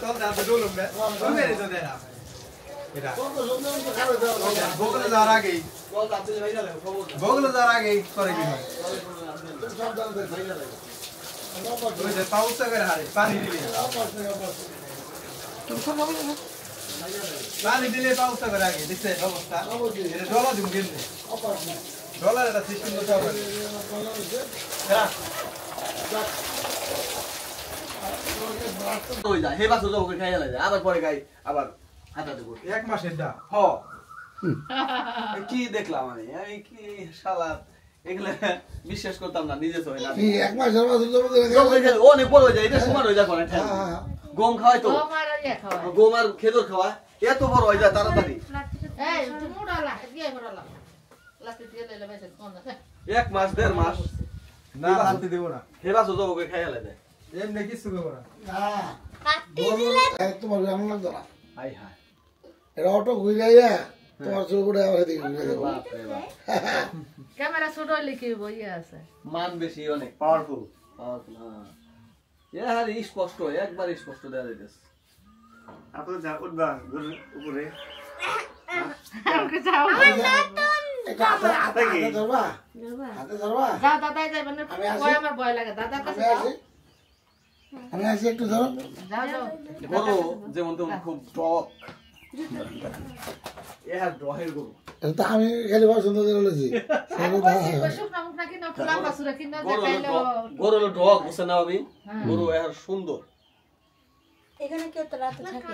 চল দাদা ডলুম বে তুমি রে তো দেনা এটা বগলে যাওয়ার আগেই বগলে যাওয়ার আগেই করে কি হয় ওই যে পাউসা করে হারে পানি দিলে পানি দিলে পাউসা করে আগে দেখছে অবস্থা এটা ডলার দিন কিনতে ডলার এটা সিস্টেম তো হবে হ্যাঁ ওই যা হেবা সুযোগ করে খাইয়া লাগে আবার পরে খাই আবার হাতা দেব এক মাসের দা হ কি দেখলাম আমি এই কি শালা এগুলা বিশ্বাস করতাম না নিজে তো না কি এক মাস ধরে সুযোগ করে ও অনেক বড় হয়ে যায় এটা সমান হয়ে যায় পরে গম খাওয়াই তো গম আর খেজুর খাওয়া এত বড় হয়ে যায় তাড়াতাড়ি এই তুমি উড়ালা দিয়ে উড়ালা লাস্টে দিয়ে লইলে বেশি কোন না এক মাস দেড় মাস না আনতে দেব না হেবা সুযোগ করে খাইয়া লাগে এমনি কিছু করব না কাটি দিলে তোমার এমন লাগতো না হাই হাই এটা অটো ঘুরে যাইয়া তোমার চোখ করে আবার এদিকে ঘুরে যাবো বাপ রে বাপ ক্যামেরা ছোট লিখে বইয়া আছে মান বেশি অনেক পাওয়ারফুল পাওয়ারফুল হ্যাঁ আর স্পষ্ট একবার স্পষ্ট দেয়া যাইতেছে আপনি যা উঠবা উপরে আমাকে যাও হাতে ধরবা হাতে ধরবা যা দাদা যাইবেন না কই আমার ভয় লাগে দাদা কাছে যাও আমি আসি একটু ধরো যাও যাও গরু যেমন তেমন খুব টক এর দহের গরু এটা আমি খালি পছন্দ করে বলেছি শুকনা মুখ নাকি না ফুলা পাসুরা কিনা যে খাইলো গরু হলো টক বুঝছেন না আমি গরু এর সুন্দর এখানে কেউ তো রাতে থাকে